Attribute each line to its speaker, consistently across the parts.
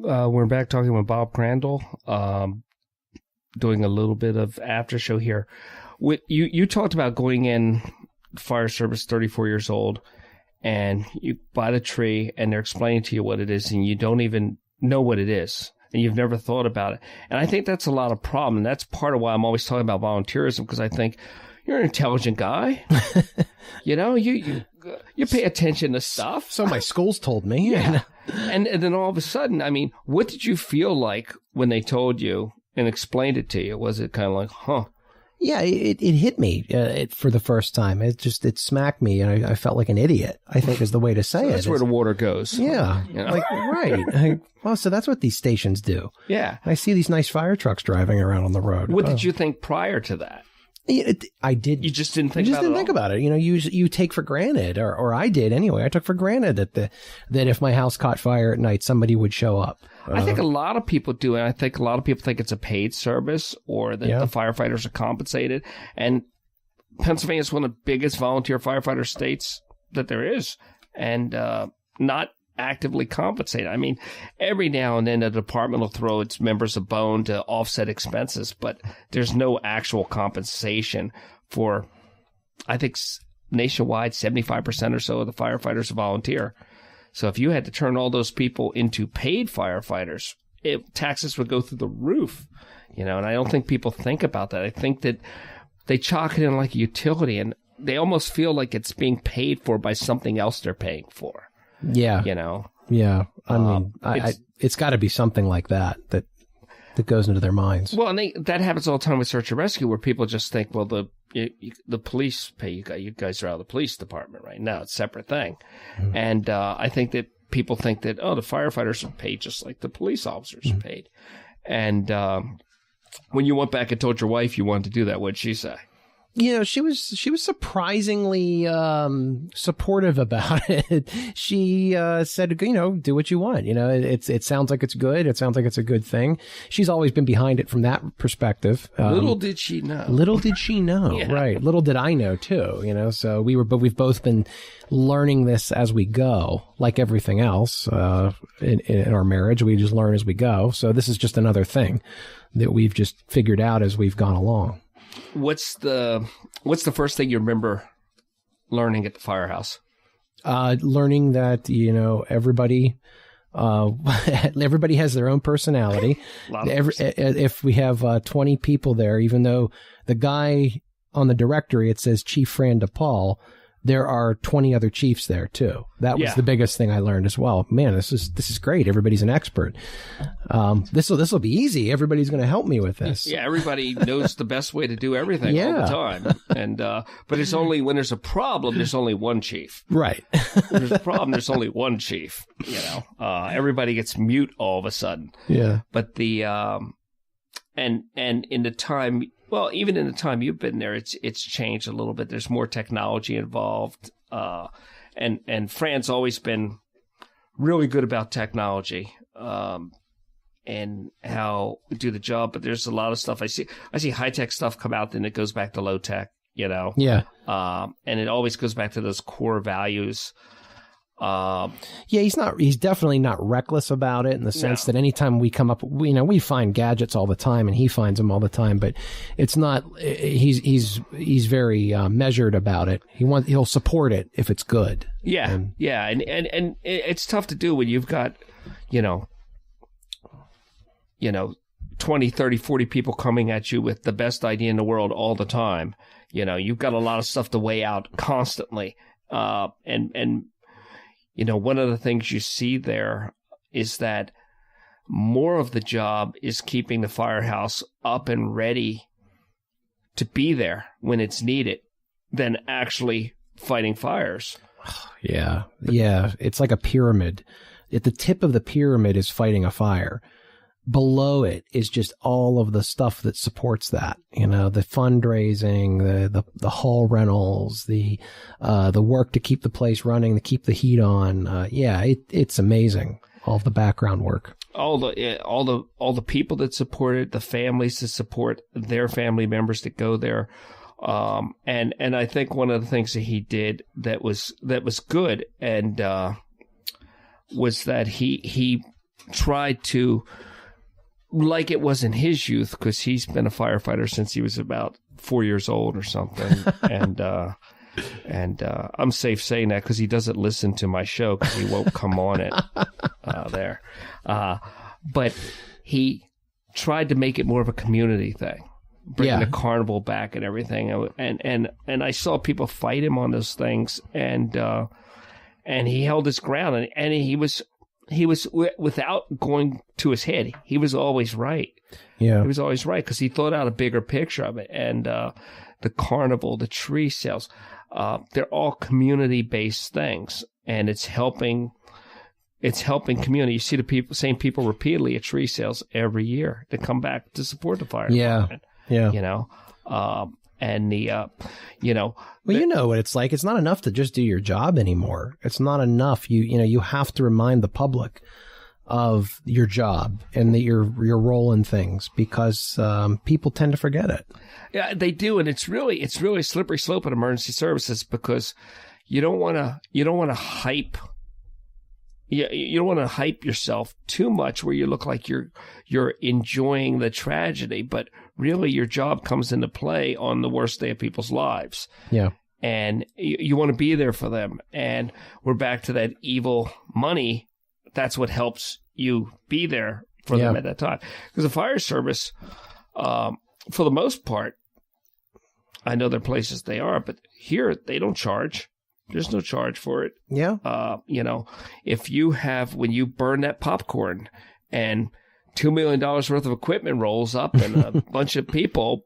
Speaker 1: We're back talking with Bob Krandel, doing a little bit of after show here. You talked about going in fire service, 34 years old, and you buy the tree, and they're explaining to you what it is, and you don't even know what it is, and you've never thought about it. And I think that's a lot of problem. And that's part of why I'm always talking about volunteerism, because I think you're an intelligent guy. You know, you pay attention to stuff.
Speaker 2: So my school's told me.
Speaker 1: Yeah. And then all of a sudden, I mean, what did you feel like when they told you and explained it to you? Was it kind of like, huh?
Speaker 2: Yeah, it hit me for the first time. It smacked me, and I felt like an idiot, I think is the way to say it.
Speaker 1: That's where the water goes.
Speaker 2: Yeah,
Speaker 1: you know?
Speaker 2: like, right. Well, so that's what these stations do.
Speaker 1: Yeah.
Speaker 2: I see these nice fire trucks driving around on the road.
Speaker 1: What did you think prior to that?
Speaker 2: I did.
Speaker 1: You just didn't think
Speaker 2: about it. You know, you take for granted, or I did anyway. I took for granted that if my house caught fire at night, somebody would show up.
Speaker 1: I think a lot of people do, and I think a lot of people think it's a paid service, or that the firefighters are compensated. And Pennsylvania is one of the biggest volunteer firefighter states that there is, and not actively compensated. I mean, every now and then the department will throw its members a bone to offset expenses, but there's no actual compensation for, I think, nationwide, 75% or so of the firefighters are volunteer. So if you had to turn all those people into paid firefighters, taxes would go through the roof, you know, and I don't think people think about that. I think that they chalk it in like a utility, and they almost feel like it's being paid for by something else they're paying for.
Speaker 2: Yeah.
Speaker 1: You know?
Speaker 2: Yeah. I mean, it's got to be something like that goes into their minds.
Speaker 1: Well, and that happens all the time with search and rescue, where people just think, well, the police pay you guys. You guys are out of the police department right now. It's a separate thing. Mm-hmm. And I think that people think that, the firefighters are paid just like the police officers are paid. And when you went back and told your wife you wanted to do that, what'd she say?
Speaker 2: You know, she was surprisingly supportive about it. She said, you know, do what you want. You know, it sounds like it's good. It sounds like it's a good thing. She's always been behind it from that perspective.
Speaker 1: Little did she know.
Speaker 2: Little did she know. Yeah. Right. Little did I know too. You know, so we've both been learning this as we go, like everything else in our marriage. We just learn as we go. So this is just another thing that we've just figured out as we've gone along.
Speaker 1: What's the first thing you remember learning at the firehouse?
Speaker 2: Learning that, you know, everybody has their own personality. If we have 20 people there, even though the guy on the directory, it says Chief Fran DePaul, there are 20 other chiefs there too. That was the biggest thing I learned as well. Man, this is great. Everybody's an expert. This will be easy. Everybody's going to help me with this.
Speaker 1: Yeah, everybody knows the best way to do everything all the time. And but it's only when there's a problem, there's only one chief.
Speaker 2: Right.
Speaker 1: When there's a problem, there's only one chief. You know, everybody gets mute all of a sudden.
Speaker 2: Yeah.
Speaker 1: But the and in the time. Well, even in the time you've been there, it's changed a little bit. There's more technology involved, and Fran's always been really good about technology and how we do the job. But there's a lot of stuff I see high tech stuff come out, then it goes back to low tech. You know, and it always goes back to those core values.
Speaker 2: He's definitely not reckless about it in the sense that anytime we come up, we find gadgets all the time and he finds them all the time, but it's not, he's very measured about it. He'll support it if it's good.
Speaker 1: Yeah. And it's tough to do when you've got, 20, 30, 40 people coming at you with the best idea in the world all the time. You've got a lot of stuff to weigh out constantly. One of the things you see there is that more of the job is keeping the firehouse up and ready to be there when it's needed than actually fighting fires.
Speaker 2: Yeah. It's like a pyramid. At the tip of the pyramid is fighting a fire. Below it is just all of the stuff that supports that, the fundraising, the hall rentals, the work to keep the place running, to keep the heat on. It's amazing. All the background work.
Speaker 1: All the people that support it, the families that support their family members that go there. And I think one of the things that he did that was good and was that he tried to, like it wasn't his youth, because he's been a firefighter since he was about 4 years old or something. And I'm safe saying that because he doesn't listen to my show because he won't come on it there. But he tried to make it more of a community thing, bringing the carnival back and everything. And I saw people fight him on those things, and he held his ground, and he was without going to his head. He was always right. Yeah, he was always right because he thought out a bigger picture of it. And the carnival, the tree sales, they're all community-based things, and it's helping community. You see the same people repeatedly at tree sales every year that come back to support the fire department. Yeah. And well, you know what it's like. It's not enough to just do your job anymore. It's not enough. You have to remind the public of your job and that your role in things, because people tend to forget it. Yeah, they do, and it's really a slippery slope in emergency services, because you don't want to hype. You don't want to hype yourself too much where you look like you're enjoying the tragedy, but really your job comes into play on the worst day of people's lives. Yeah. And you want to be there for them. And we're back to that evil money. That's what helps you be there for them at that time. Because the fire service, for the most part, I know there are places they are, but here they don't charge. There's no charge for it. Yeah. If when you burn that popcorn and $2 million worth of equipment rolls up and a bunch of people,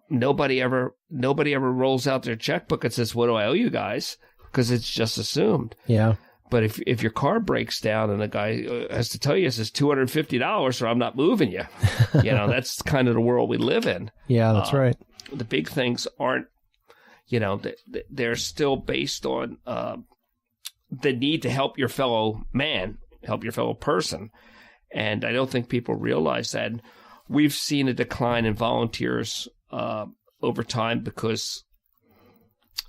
Speaker 1: nobody ever rolls out their checkbook and says, "What do I owe you guys?" Because it's just assumed. Yeah. But if your car breaks down and the guy has to tell you, it says $250 or I'm not moving you, that's kind of the world we live in. Yeah, that's right. The big things aren't, they're still based on the need to help your fellow man, help your fellow person. And I don't think people realize that. We've seen a decline in volunteers over time because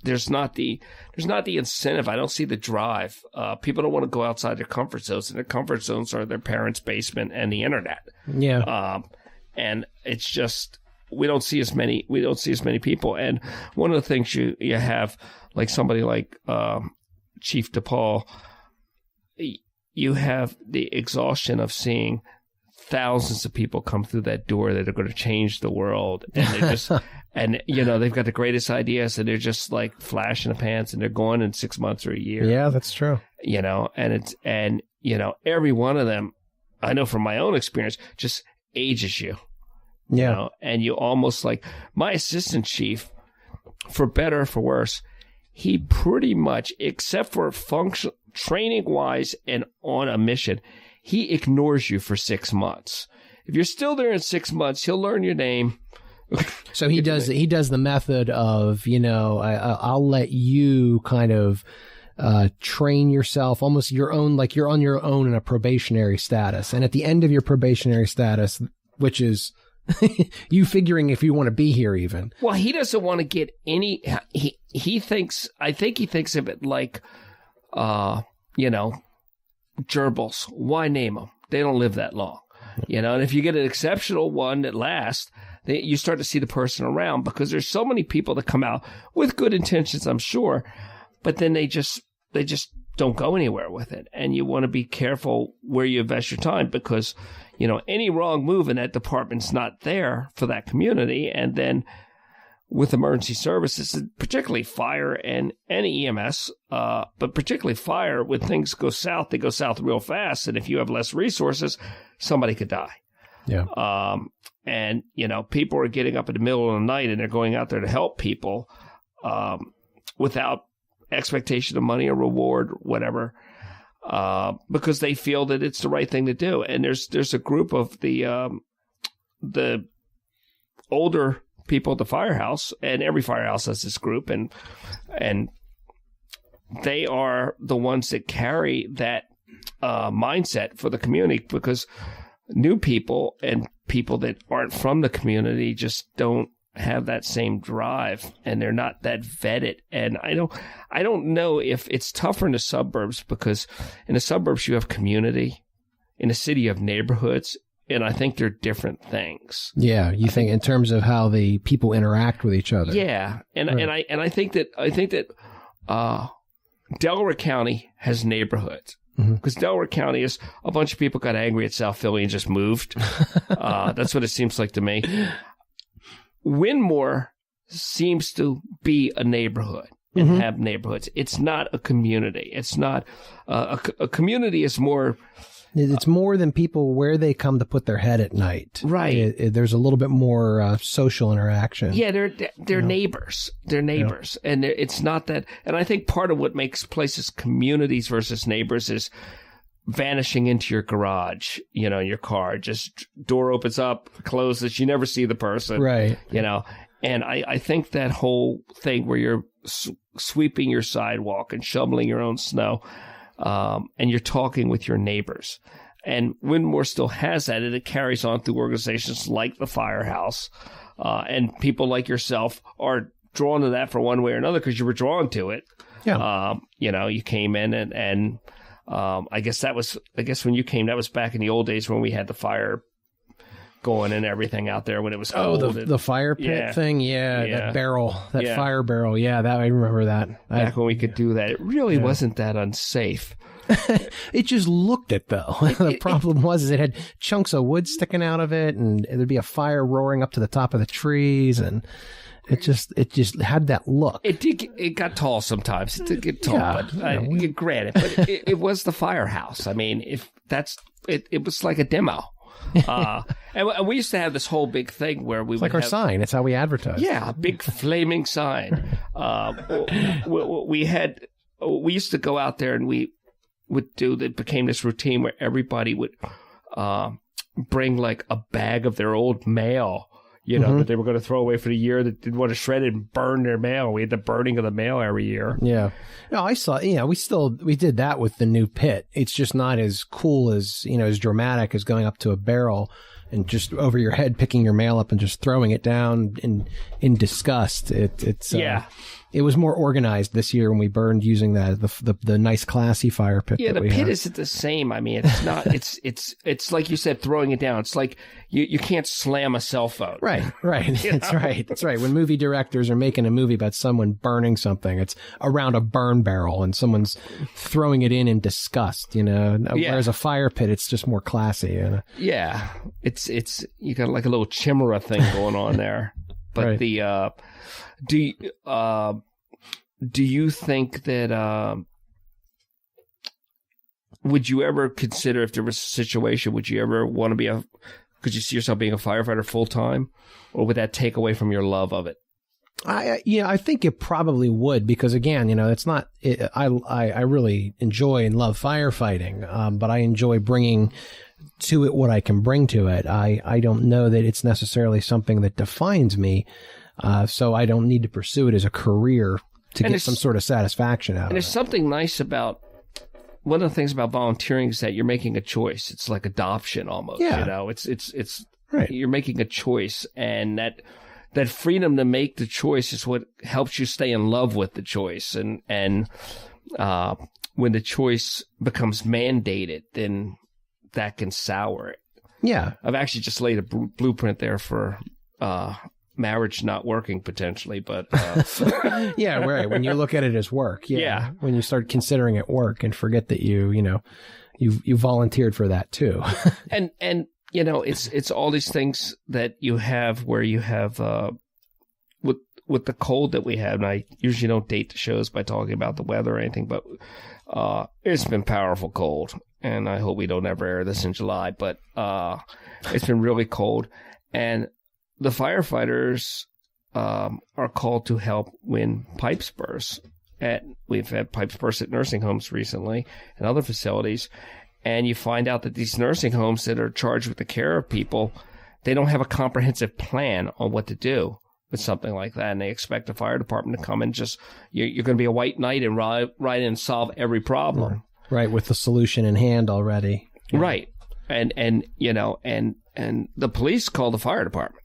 Speaker 1: there's not the incentive. I don't see the drive. People don't want to go outside their comfort zones, and their comfort zones are their parents' basement and the internet. Yeah. And it's just, we don't see as many people. And one of the things you have, like somebody like Chief DePaul, you have the exhaustion of seeing thousands of people come through that door that are going to change the world, and they just and they've got the greatest ideas, and they're just like flash in the pants, and they're gone in 6 months or a year. Yeah, that's true. And every one of them, I know from my own experience, just ages you. Yeah. And you almost, like my assistant chief, for better or for worse, he pretty much, except for function training wise and on a mission, he ignores you for 6 months. If you're still there in 6 months, he'll learn your name. So he does the method of, I'll let you kind of train yourself, almost your own, like you're on your own in a probationary status. And at the end of your probationary status, which is you figuring if you want to be here even. Well, he doesn't want to get any, he thinks of it like, gerbils. Why name them? They don't live that long. And if you get an exceptional one that lasts, you start to see the person around, because there's so many people that come out with good intentions, I'm sure, but then they just don't go anywhere with it. And you want to be careful where you invest your time, because, any wrong move in that department's not there for that community. And then with emergency services, particularly fire and EMS, but particularly fire, when things go south, they go south real fast. And if you have less resources, somebody could die. Yeah. And, people are getting up in the middle of the night and they're going out there to help people without expectation of money or reward, whatever, because they feel that it's the right thing to do. And there's a group of the older people at the firehouse, and every firehouse has this group, and they are the ones that carry that mindset for the community, because new people and people that aren't from the community just don't have that same drive, and they're not that vetted. And I don't know if it's tougher in the suburbs, because in the suburbs you have community, in a city of neighborhoods, and I think they're different things.
Speaker 2: Yeah, you think in terms of how the people interact with each other.
Speaker 1: Yeah, and I think that Delaware County has neighborhoods. Because Delaware County is a bunch of people got angry at South Philly and just moved. That's what it seems like to me. Winmore seems to be a neighborhood and have neighborhoods. It's not a community. It's not a community is more.
Speaker 2: It's more than people where they come to put their head at night.
Speaker 1: Right.
Speaker 2: There's a little bit more social interaction.
Speaker 1: Yeah, they're neighbors. They're neighbors. Yeah. And it's not that. And I think part of what makes places communities versus neighbors is vanishing into your garage, your car. Just door opens up, closes. You never see the person.
Speaker 2: Right.
Speaker 1: And I think that whole thing where you're sweeping your sidewalk and shoveling your own snow, and you're talking with your neighbors. And Winmore still has that, and it carries on through organizations like the Firehouse. And people like yourself are drawn to that for one way or another because you were drawn to it.
Speaker 2: Yeah.
Speaker 1: You came in and I guess when you came, that was back in the old days when we had the fire going and everything out there when it was cold.
Speaker 2: Oh, the fire pit thing? Yeah, that barrel, fire barrel. Yeah, that I remember that.
Speaker 1: Back when we could do that. It really wasn't that unsafe.
Speaker 2: It just looked it, though. The problem was it had chunks of wood sticking out of it, and there'd be a fire roaring up to the top of the trees, and it just had that look.
Speaker 1: It got tall sometimes. It did get tall, but granted, but it was the Firehouse. I mean, it was like a demo. And we used to have this whole big thing where we would
Speaker 2: our sign. It's how we advertise.
Speaker 1: Yeah, a big flaming sign. We used to go out there and we would it became this routine where everybody would bring like a bag of their old mail, that they were going to throw away for the year, that didn't want to shred it and burn their mail. We had the burning of the mail every year.
Speaker 2: Yeah. No, I saw, we did that with the new pit. It's just not as cool as, as dramatic as going up to a barrel and just over your head picking your mail up and just throwing it down in disgust. It was more organized this year when we burned using the nice classy fire pit.
Speaker 1: Yeah, the pit isn't the same. I mean, it's not. It's like you said, throwing it down. It's like you can't slam a cell phone.
Speaker 2: Right. That's right. When movie directors are making a movie about someone burning something, it's around a burn barrel and someone's throwing it in disgust. Whereas a fire pit, it's just more classy.
Speaker 1: Yeah, it's you got like a little chimera thing going on there, but right. Do you think that would you ever consider, if there was a situation, would you ever want to could you see yourself being a firefighter full time, or would that take away from your love of it?
Speaker 2: I think it probably would, because again, it's not. I really enjoy and love firefighting, but I enjoy bringing to it what I can bring to it. I don't know that it's necessarily something that defines me. So I don't need to pursue it as a career to get some sort of satisfaction out of it.
Speaker 1: And there's something nice about, one of the things about volunteering is that you're making a choice. It's like adoption almost.
Speaker 2: Yeah.
Speaker 1: It's
Speaker 2: right.
Speaker 1: You're making a choice, and that freedom to make the choice is what helps you stay in love with the choice. And when the choice becomes mandated, then that can sour it.
Speaker 2: Yeah.
Speaker 1: I've actually just laid a blueprint there for marriage not working potentially, but
Speaker 2: yeah, right. When you look at it as work,
Speaker 1: yeah.
Speaker 2: When you start considering it work and forget that you volunteered for that too.
Speaker 1: and it's all these things that you have where you have with the cold that we have, and I usually don't date the shows by talking about the weather or anything, but it's been powerful cold, and I hope we don't ever air this in July, but it's been really cold, and the firefighters are called to help when pipes burst. We've had pipes burst at nursing homes recently and other facilities, and you find out that these nursing homes that are charged with the care of people, they don't have a comprehensive plan on what to do with something like that, and they expect the fire department to come and just, you're going to be a white knight and ride in and solve every problem.
Speaker 2: Right, with the solution in hand already.
Speaker 1: Yeah. Right, and the police call the fire department.